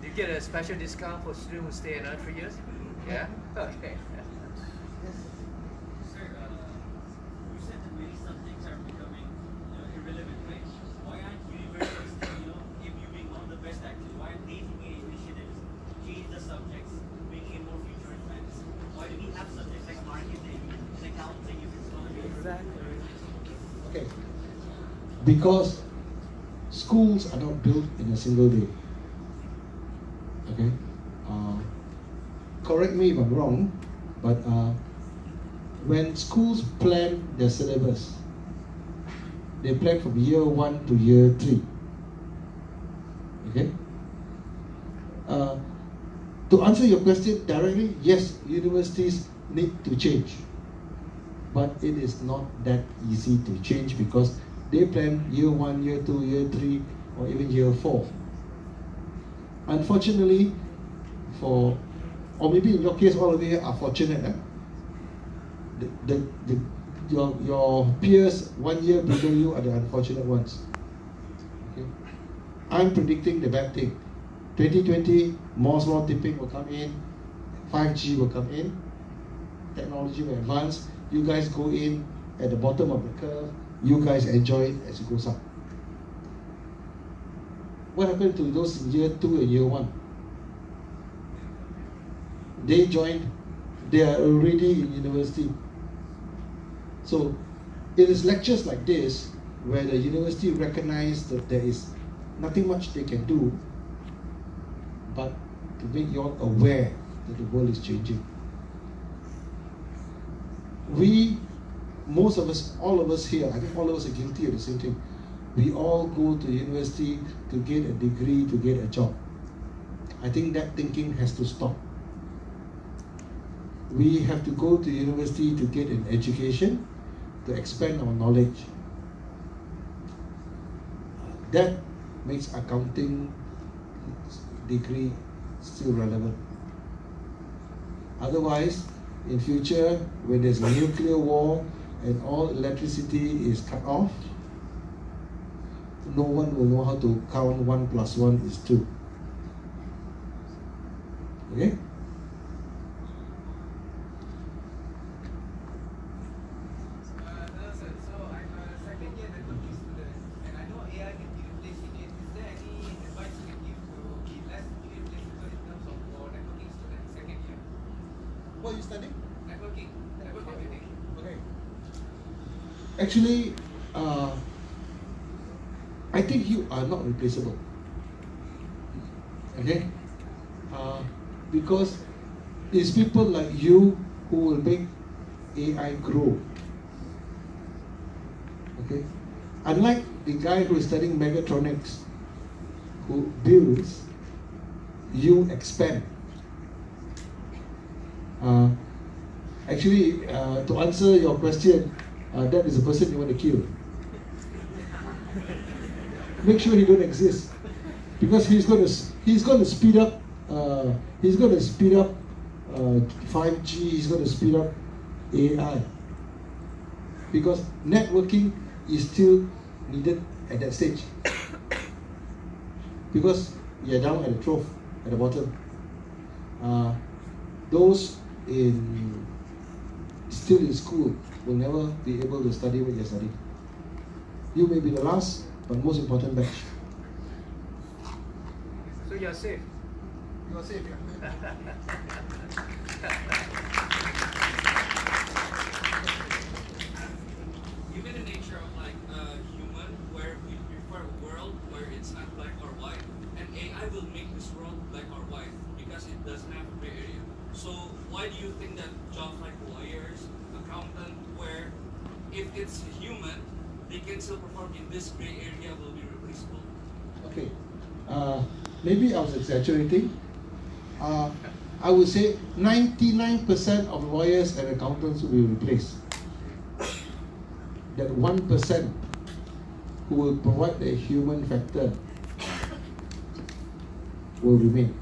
Do you get a special discount for students who stay another 3 years? Yeah? Okay. Sir, you said that maybe some things are becoming irrelevant, right? Why aren't universities, being one of the best actually, why aren't they taking initiatives to change the subjects, making it more future advanced? Why do we have subjects like marketing and accounting if it's going to be Exactly. Okay. Because schools are not built in a single day. Okay. Correct me if I'm wrong, but when schools plan their syllabus, they plan from year 1 to year 3. Okay. To answer your question directly, yes, universities need to change. But it is not that easy to change because they plan year 1, year 2, year 3, or even year 4. Unfortunately, or maybe in your case, all of you are fortunate. Your peers 1 year below you are the unfortunate ones. Okay? I'm predicting the bad thing. 2020, Moore's law tipping will come in, 5G will come in, technology will advance. You guys go in at the bottom of the curve. You guys enjoy it as it goes up. What happened to those in year 2 and year 1? They joined, they are already in university. So it is lectures like this where the university recognize that there is nothing much they can do but to make you all aware that the world is changing. We, most of us, all of us here, I think all of us are guilty of the same thing. We all go to university to get a degree, to get a job. I think that thinking has to stop. We have to go to university to get an education, to expand our knowledge. That makes accounting degree still relevant. Otherwise, in future, when there's a nuclear war and all electricity is cut off, no one will know how to count 1 plus 1 is 2. Okay? What are you studying? Networking. Network computing. Okay. Actually, I think you are not replaceable. Okay? Because it's people like you who will make AI grow. Okay? Unlike the guy who is studying mechatronics, who builds, you expand. Actually, to answer your question, that is the person you want to kill. Make sure he don't exist, because he's going to speed up. He's going to speed up 5G. He's going to speed up AI, because networking is still needed at that stage. Because you're down at the trough, at the bottom. Those still in school will never be able to study what you're studying. You may be the last, but most important batch. So you're safe. You are safe, yeah. Given the nature of like human, where we prefer a world where it's not black or white, and AI will make this world black or white because it doesn't have a gray area. So why do you think that jobs like lawyers, accountant, where if it's human, they can still perform in this gray area will be replaceable? Okay. Maybe I was exaggerating. I would say 99% of lawyers and accountants will be replaced. That 1% who will provide the human factor will remain.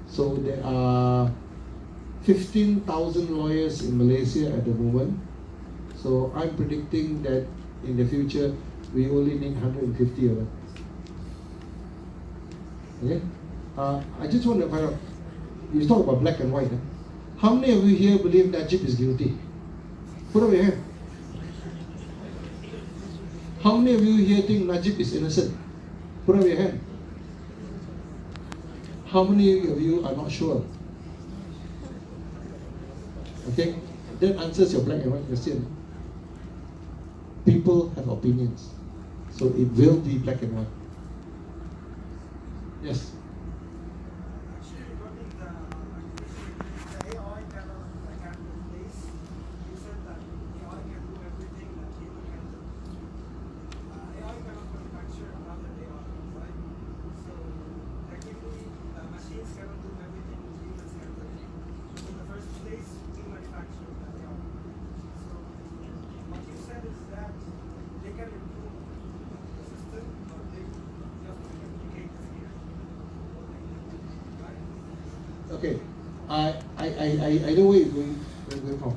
So there are 15,000 lawyers in Malaysia at the moment. So I'm predicting that in the future, we only need 150 of them. Okay? I just want to find out, you talk about black and white. How many of you here believe Najib is guilty? Put up your hand. How many of you here think Najib is innocent? Put up your hand. How many of you are not sure? Okay? That answers your black and white question. People have opinions. So it will be black and white. Yes? Actually, regarding the AI kind of like at the place, you said that AI can do everything that human can do. AI cannot manufacture another AI, right? So technically, machines cannot do everything humans can do. In the first place, we manufacture I know where you're going from.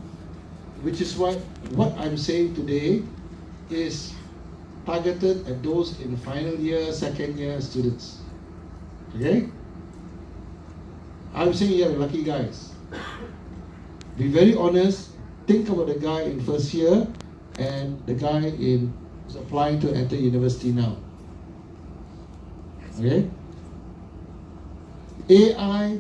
Which is why what I'm saying today is targeted at those in final year, second year students. Okay? I'm saying you're lucky guys. Be very honest. Think about the guy in first year and the guy who's applying to enter university now. Okay? AI,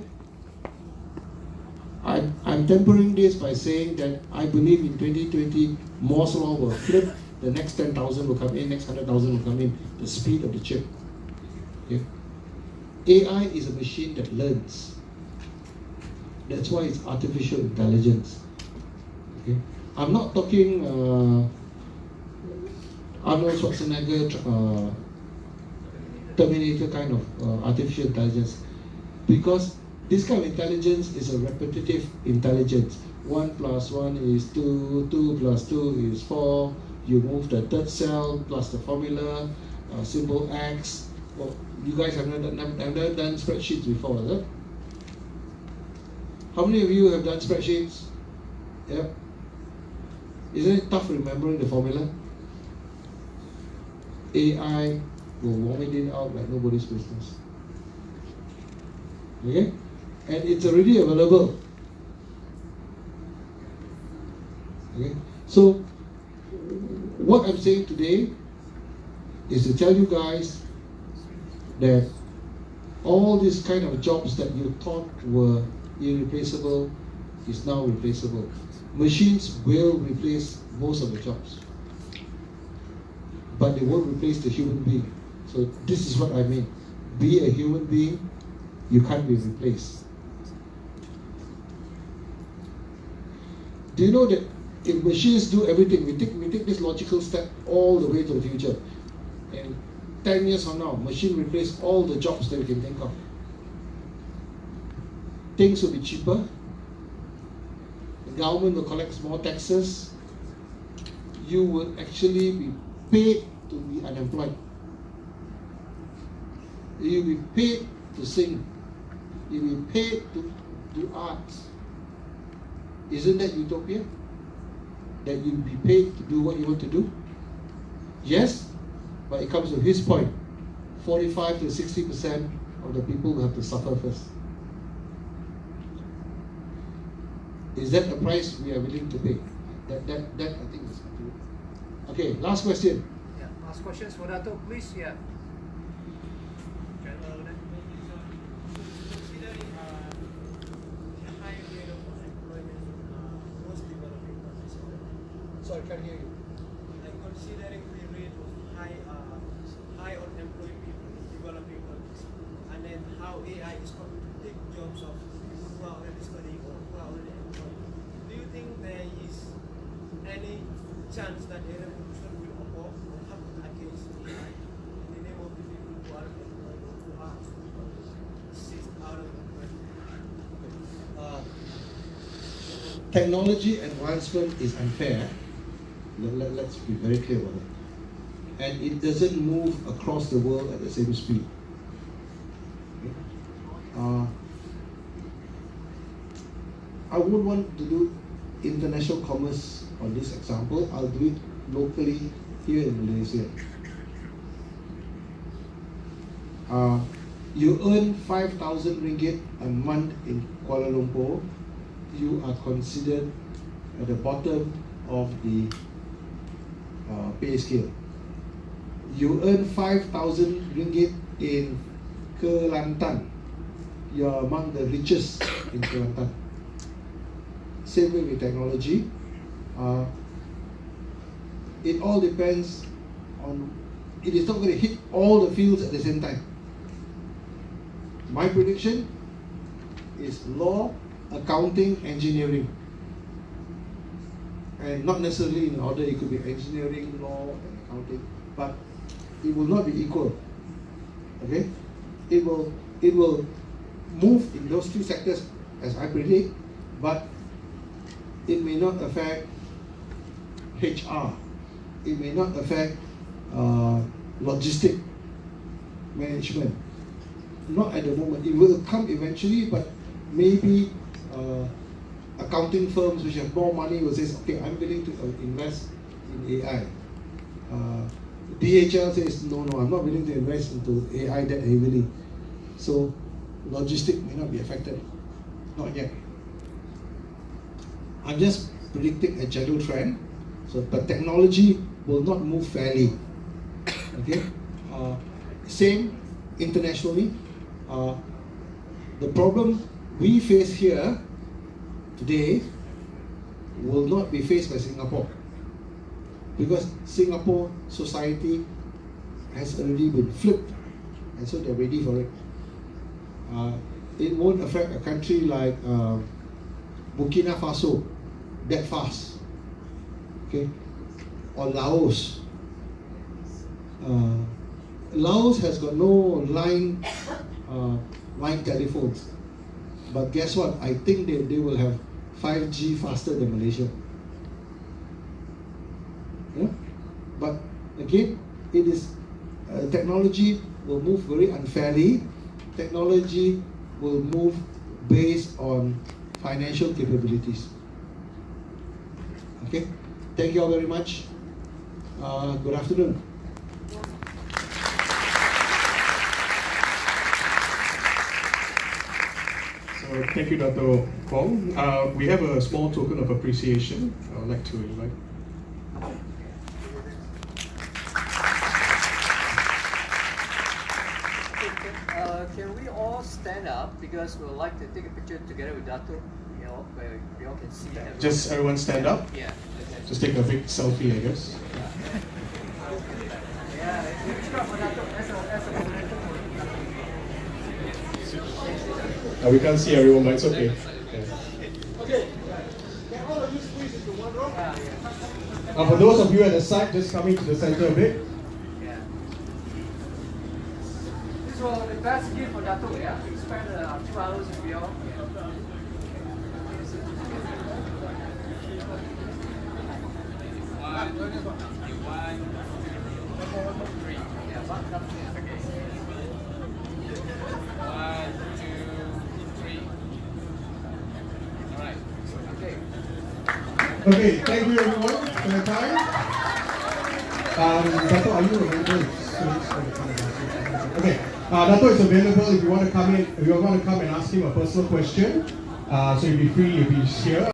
I'm tempering this by saying that I believe in 2020 Moore's law will flip, the next 10,000 will come in, next 100,000 will come in, the speed of the chip. Okay? AI is a machine that learns. That's why it's artificial intelligence. Okay? I'm not talking Arnold Schwarzenegger, Terminator kind of artificial intelligence, because this kind of intelligence is a repetitive intelligence. 1 plus 1 is 2, 2 plus 2 is 4. You move the third cell plus the formula, symbol X. Well, you guys have never done spreadsheets before, is it? How many of you have done spreadsheets? Yep. Isn't it tough remembering the formula? AI will vomit it out like nobody's business. Okay? And it's already available. Okay? So, what I'm saying today is to tell you guys that all these kind of jobs that you thought were irreplaceable is now replaceable. Machines will replace most of the jobs, but they won't replace the human being. So this is what I mean. Be a human being, you can't be replaced. Do you know that if machines do everything, we take this logical step all the way to the future, and 10 years from now, machine replace all the jobs that we can think of. Things will be cheaper. The government will collect more taxes. You will actually be paid to be unemployed. You'll be paid to sing. You'll be paid to do arts. Isn't that utopia? That you'll be paid to do what you want to do? Yes, but it comes to his point. 45 to 60% of the people will have to suffer first. Is that the price we are willing to pay? That I think is true. Okay, last question. Yeah, last questions for Dato, please. Yeah. Considering the high rate of unemployment in most developing countries, Sorry, can't hear you. and considering the rate of high unemployed people in developing countries, and then how AI is coming to take jobs of people who are already studying or who are already employed, do you think there is any chance that a revolution will occur or happen against AI in the name of the people who are employed or who are seized out of employment? Technology advancement is unfair. Let's be very clear about it. And it doesn't move across the world at the same speed. I wouldn't want to do international commerce on this example. I'll do it locally here in Malaysia. You earn 5,000 ringgit a month in Kuala Lumpur, you are considered at the bottom of the pay scale. You earn 5,000 ringgit in Kelantan, you are among the richest in Kelantan. Same way with technology. It all depends on, it is not going to hit all the fields at the same time. My prediction is law, accounting, engineering. And not necessarily in order, it could be engineering, law, and accounting, but it will not be equal. Okay? It will move in those two sectors as I predict, but it may not affect HR. It may not affect logistic management. Not at the moment. It will come eventually, but maybe accounting firms which have more money will say, okay, I'm willing to invest in AI. DHL says, no, I'm not willing to invest into AI that heavily. So logistics may not be affected. Not yet. I'm just predicting a general trend. So, but technology will not move fairly. Okay. Same internationally. The problem we face here today will not be faced by Singapore, because Singapore society has already been flipped, and so they're ready for it. It won't affect a country like Burkina Faso that fast, okay, or Laos. Laos has got no line telephones, but guess what? I think they will have 5G faster than Malaysia. Yeah? But again, it is technology will move very unfairly. Technology will move based on financial capabilities. Okay, thank you all very much. Good afternoon. So thank you, Dato Wong. We have a small token of appreciation. I would like to invite. Can we all stand up, because we would like to take a picture together with Dato, where we all can see everyone. Just everyone stand up. Yeah. Just take a big selfie, I guess. Yeah, it's got for Dato as a momentum. We can't see everyone, but it's okay. Okay. Can all of you squeeze into one row? For those of you at the side, just coming to the center a bit. Yeah. This was the best gift for Dato. Yeah, we spent 2 hours with you all. Okay, thank you everyone for your time. Dato, are you available? Okay, Dato is available if you want to come in. If you want to come and ask him a personal question. So you'll be free if he's here.